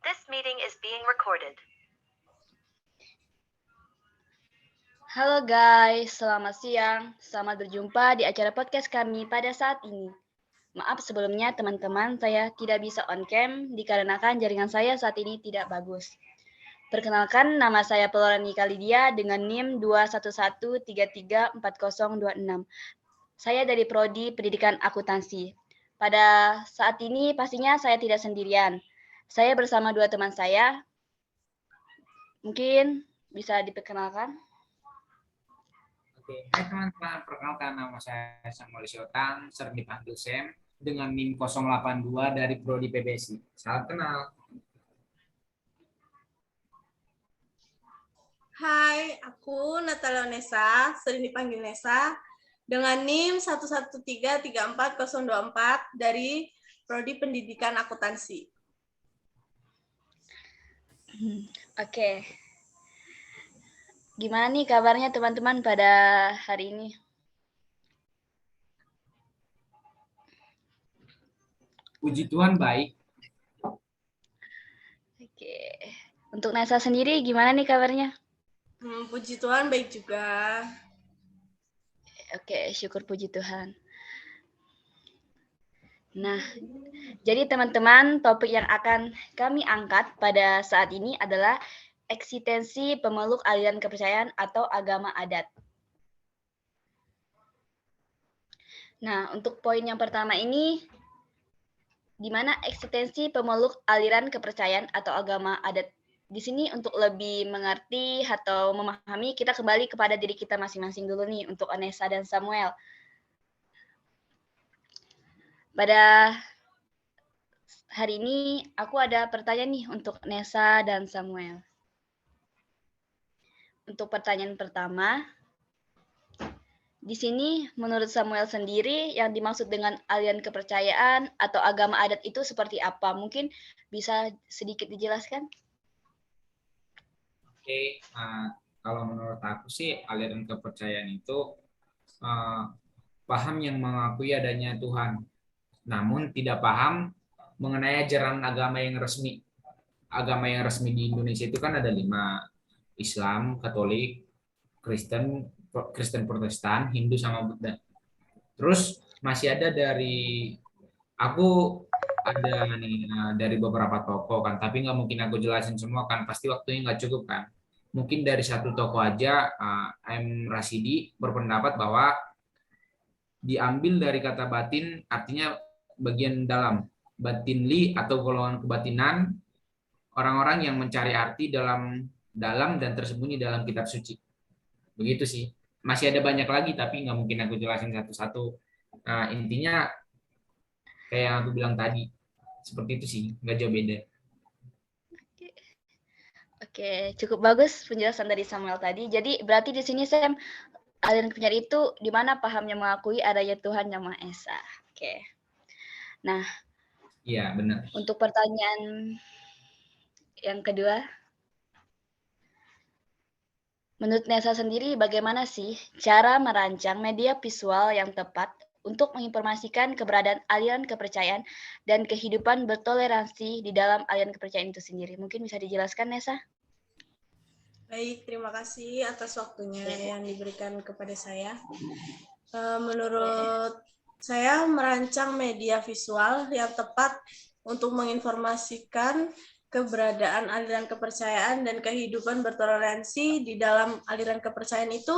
This meeting is being recorded. Halo guys, selamat siang. Selamat berjumpa di acara podcast kami pada saat ini. Maaf sebelumnya teman-teman, saya tidak bisa on cam dikarenakan jaringan saya saat ini tidak bagus. Perkenalkan, nama saya Pelorani Kalidia dengan NIM 211334026. Saya dari Prodi Pendidikan Akuntansi. Pada saat ini pastinya saya tidak sendirian. Saya bersama dua teman saya. Mungkin bisa diperkenalkan. Oke, hai teman-teman, perkenalkan nama saya Samuel Syotang, sering dipanggil Sam, dengan NIM 082 dari Prodi PBSI. Salam kenal. Hai, aku Natalia Nesa, sering dipanggil Nesa, dengan NIM 113344024 dari Prodi Pendidikan Akuntansi. Oke. Gimana nih kabarnya teman-teman pada hari ini? Puji Tuhan baik. Oke. Untuk Nesa sendiri gimana nih kabarnya? Puji Tuhan baik juga. Oke, syukur puji Tuhan. Nah, jadi teman-teman, topik yang akan kami angkat pada saat ini adalah eksistensi pemeluk aliran kepercayaan atau agama adat. Nah, untuk poin yang pertama ini, di mana eksistensi pemeluk aliran kepercayaan atau agama adat. Di sini untuk lebih mengerti atau memahami, kita kembali kepada diri kita masing-masing dulu nih untuk Anessa dan Samuel. Pada hari ini aku ada pertanyaan nih untuk Nesa dan Samuel. Untuk pertanyaan pertama, di sini menurut Samuel sendiri yang dimaksud dengan aliran kepercayaan atau agama adat itu seperti apa? Mungkin bisa sedikit dijelaskan? Oke, kalau menurut aku sih aliran kepercayaan itu paham yang mengakui adanya Tuhan, namun tidak paham mengenai ajaran agama yang resmi. Agama yang resmi di Indonesia itu kan ada 5, Islam, Katolik, Kristen Protestan, Hindu sama Buddha. Terus masih ada aku ada nih dari beberapa toko kan, tapi nggak mungkin aku jelasin semua kan, pasti waktunya nggak cukup kan. Mungkin dari satu toko aja, M. Rasidi berpendapat bahwa diambil dari kata batin artinya bagian dalam, batinli atau golongan kebatinan, orang-orang yang mencari arti dalam dan tersembunyi dalam kitab suci. Begitu sih. Masih ada banyak lagi tapi nggak mungkin aku jelasin satu-satu. Nah, intinya kayak yang aku bilang tadi, seperti itu sih, nggak jauh beda. Oke, cukup bagus penjelasan dari Samuel tadi. Jadi berarti di sini Sam, aliran kepercayaan itu di mana pahamnya mengakui adanya Tuhan Yang Maha Esa. Oke. Nah, iya benar. Untuk pertanyaan yang kedua, menurut Nesa sendiri bagaimana sih cara merancang media visual yang tepat untuk menginformasikan keberadaan aliran kepercayaan dan kehidupan bertoleransi di dalam aliran kepercayaan itu sendiri? Mungkin bisa dijelaskan, Nesa? Baik, terima kasih atas waktunya yang diberikan kepada saya. Menurut saya merancang media visual yang tepat untuk menginformasikan keberadaan aliran kepercayaan dan kehidupan bertoleransi di dalam aliran kepercayaan itu,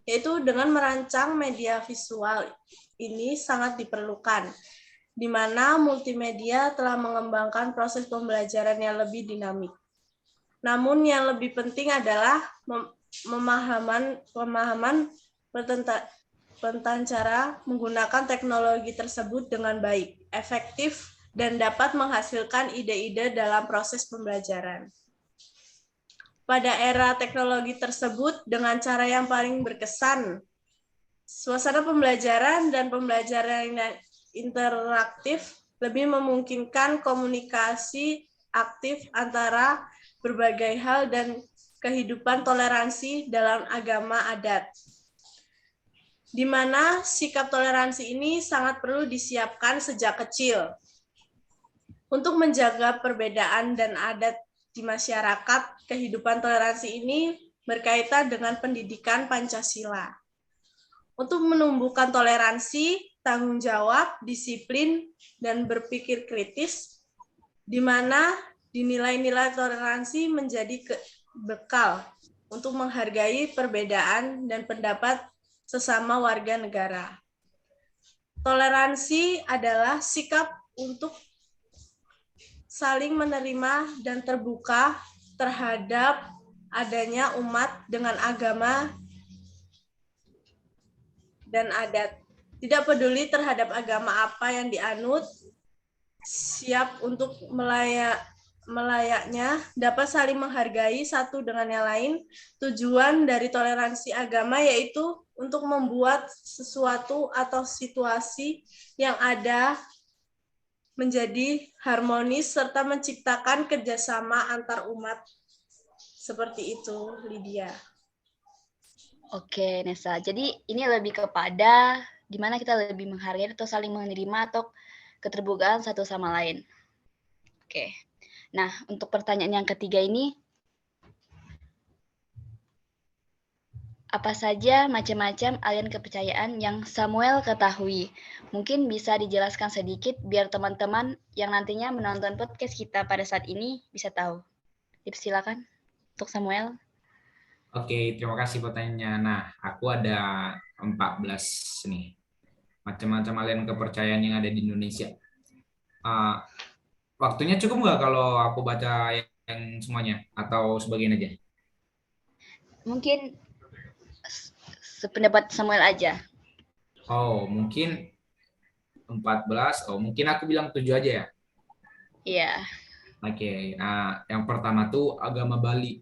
yaitu dengan merancang media visual ini sangat diperlukan, di mana multimedia telah mengembangkan proses pembelajaran yang lebih dinamik. Namun yang lebih penting adalah pemahaman tentang cara menggunakan teknologi tersebut dengan baik, efektif, dan dapat menghasilkan ide-ide dalam proses pembelajaran. Pada era teknologi tersebut, dengan cara yang paling berkesan, suasana pembelajaran dan pembelajaran yang interaktif lebih memungkinkan komunikasi aktif antara berbagai hal dan kehidupan toleransi dalam agama adat, di mana sikap toleransi ini sangat perlu disiapkan sejak kecil. Untuk menjaga perbedaan dan adat di masyarakat, kehidupan toleransi ini berkaitan dengan pendidikan Pancasila. Untuk menumbuhkan toleransi, tanggung jawab, disiplin, dan berpikir kritis, di mana nilai-nilai toleransi menjadi bekal untuk menghargai perbedaan dan pendapat sesama warga negara. Toleransi adalah sikap untuk saling menerima dan terbuka terhadap adanya umat dengan agama dan adat. Tidak peduli terhadap agama apa yang dianut, siap untuk melayaknya, dapat saling menghargai satu dengan yang lain. Tujuan dari toleransi agama yaitu untuk membuat sesuatu atau situasi yang ada menjadi harmonis serta menciptakan kerjasama antar umat. Seperti itu, Lydia. Oke, Nesa. Jadi ini lebih kepada di mana kita lebih menghargai atau saling menerima atau keterbukaan satu sama lain. Oke. Nah, untuk pertanyaan yang ketiga ini, apa saja macam-macam aliran kepercayaan yang Samuel ketahui? Mungkin bisa dijelaskan sedikit biar teman-teman yang nantinya menonton podcast kita pada saat ini bisa tahu. Silakan untuk Samuel. Oke, terima kasih pertanyaannya. Nah, aku ada 14 nih. Macam-macam aliran kepercayaan yang ada di Indonesia. Waktunya cukup nggak kalau aku baca yang semuanya? Atau sebagian aja? Mungkin sependapat Samuel aja. Oh, mungkin 14. Oh, mungkin aku bilang 7 aja ya? Iya. Oke, nah yang pertama tuh agama Bali.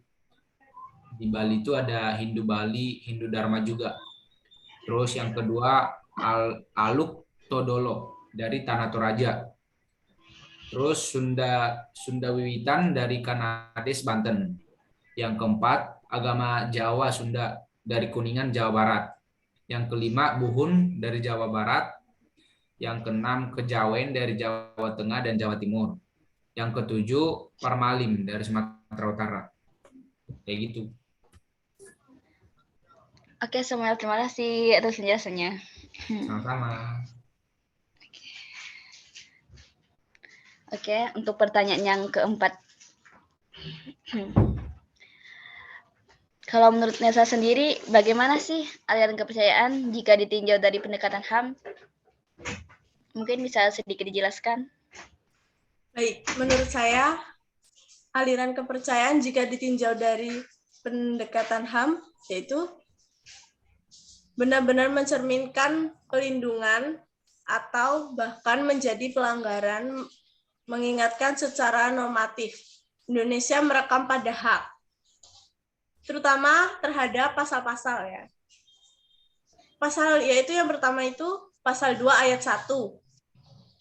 Di Bali itu ada Hindu Bali, Hindu Dharma juga. Terus yang kedua Aluk Todolo dari Tanah Toraja. Terus Sunda Wiwitan dari Kanades, Banten. Yang keempat agama Jawa Sunda dari Kuningan, Jawa Barat. Yang kelima Buhun dari Jawa Barat. Yang keenam Kejawen dari Jawa Tengah dan Jawa Timur. Yang ketujuh Parmalim dari Sumatera Utara. Kayak gitu. Oke, Samuel, terima kasih atas penjelasannya. Sama-sama. Oke, untuk pertanyaan yang keempat. Kalau menurut Nesa sendiri, bagaimana sih aliran kepercayaan jika ditinjau dari pendekatan HAM? Mungkin bisa sedikit dijelaskan? Baik, menurut saya, aliran kepercayaan jika ditinjau dari pendekatan HAM, yaitu benar-benar mencerminkan pelindungan atau bahkan menjadi pelanggaran, mengingatkan secara normatif. Indonesia merekam pada hak, terutama terhadap pasal-pasal ya. Pasal yaitu yang pertama itu pasal 2 ayat 1.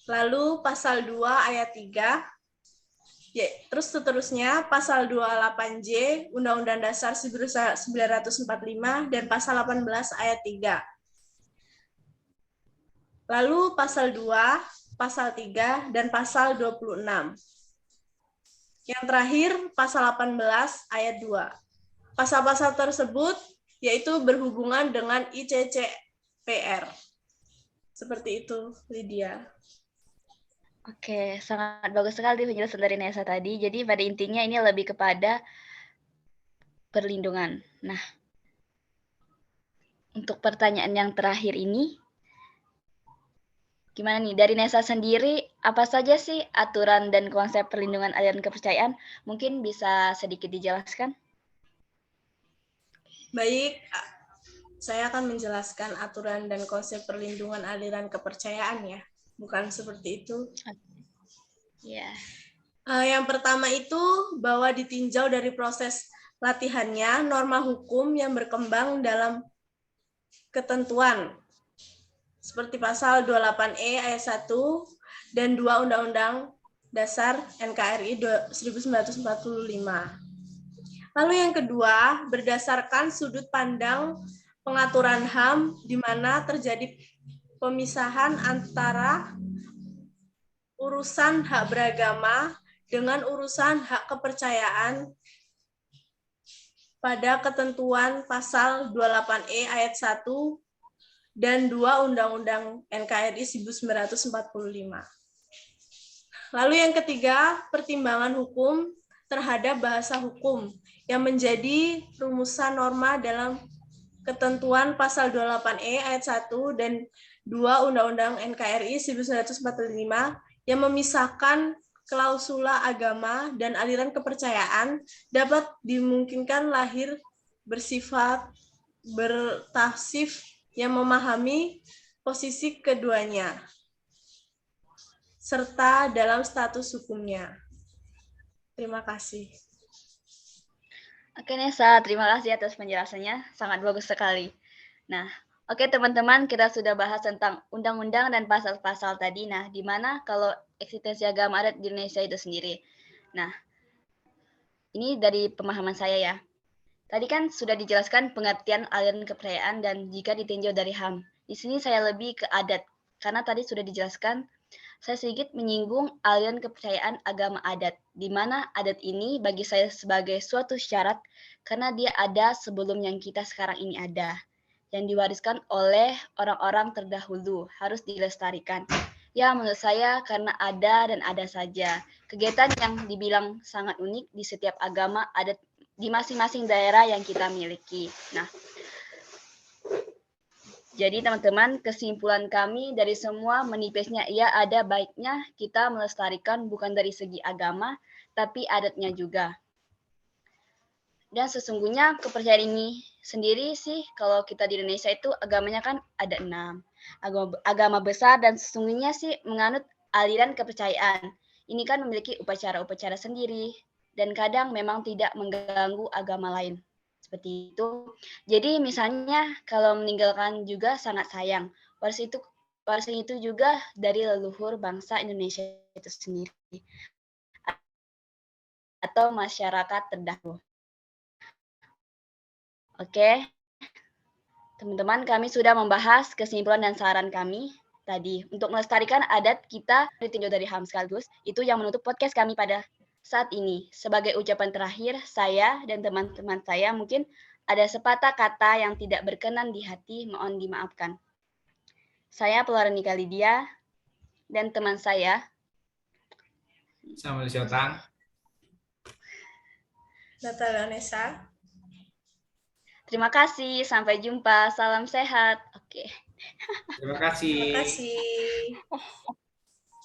Lalu pasal 2 ayat 3. Ya, terus seterusnya pasal 28J Undang-Undang Dasar 1945 dan pasal 18 ayat 3. Lalu pasal 2, pasal 3 dan pasal 26. Yang terakhir pasal 18 ayat 2. Pasal-pasal tersebut yaitu berhubungan dengan ICCPR. Seperti itu, Lydia. Oke, sangat bagus sekali penjelasan dari Nesa tadi. Jadi pada intinya ini lebih kepada perlindungan. Nah, untuk pertanyaan yang terakhir ini, gimana nih? Dari Nesa sendiri, apa saja sih aturan dan konsep perlindungan aliran kepercayaan? Mungkin bisa sedikit dijelaskan? Baik, saya akan menjelaskan aturan dan konsep perlindungan aliran kepercayaan ya. Bukan seperti itu. Ya. Yang pertama itu bahwa ditinjau dari proses latihannya, norma hukum yang berkembang dalam ketentuan seperti pasal 28E ayat 1 dan 2 Undang-Undang Dasar NKRI 1945. Lalu yang kedua, berdasarkan sudut pandang pengaturan HAM di mana terjadi pemisahan antara urusan hak beragama dengan urusan hak kepercayaan pada ketentuan pasal 28E ayat 1 dan 2 Undang-Undang NKRI 1945. Lalu yang ketiga, pertimbangan hukum terhadap bahasa hukum yang menjadi rumusan norma dalam ketentuan pasal 28E ayat 1 dan 2 Undang-Undang NKRI 1945 yang memisahkan klausula agama dan aliran kepercayaan dapat dimungkinkan lahir bersifat bertafsif yang memahami posisi keduanya serta dalam status hukumnya. Terima kasih. Oke Nesa, terima kasih atas penjelasannya, sangat bagus sekali. Nah, oke teman-teman, kita sudah bahas tentang undang-undang dan pasal-pasal tadi. Nah, di mana kalau eksistensi agama adat di Indonesia itu sendiri. Nah, ini dari pemahaman saya ya. Tadi kan sudah dijelaskan pengertian aliran kepercayaan dan jika ditinjau dari HAM. Di sini saya lebih ke adat, karena tadi sudah dijelaskan. Saya sedikit menyinggung aliran kepercayaan agama adat, di mana adat ini bagi saya sebagai suatu syarat karena dia ada sebelum yang kita sekarang ini ada, yang diwariskan oleh orang-orang terdahulu, harus dilestarikan. Ya, menurut saya karena ada dan ada saja. Kegiatan yang dibilang sangat unik di setiap agama adat di masing-masing daerah yang kita miliki. Nah, jadi teman-teman, kesimpulan kami dari semua menipisnya ia ada baiknya kita melestarikan bukan dari segi agama, tapi adatnya juga. Dan sesungguhnya kepercayaan ini sendiri sih, kalau kita di Indonesia itu agamanya kan ada 6. Agama besar dan sesungguhnya sih menganut aliran kepercayaan. Ini kan memiliki upacara-upacara sendiri dan kadang memang tidak mengganggu agama lain. Seperti itu. Jadi misalnya kalau meninggalkan juga sangat sayang. Warisan itu juga dari leluhur bangsa Indonesia itu sendiri atau masyarakat terdahulu. Oke, teman-teman, kami sudah membahas kesimpulan dan saran kami tadi untuk melestarikan adat kita ditinjau dari HAM sekaligus. Itu yang menutup podcast kami pada saat ini. Sebagai ucapan terakhir, saya dan teman-teman saya mungkin ada sepatah kata yang tidak berkenan di hati, mohon dimaafkan. Saya Pelarenika Lydia dan teman saya Samuel Syotang. Natalia Nesa. Terima kasih, sampai jumpa, salam sehat. Oke. Terima kasih. Terima kasih.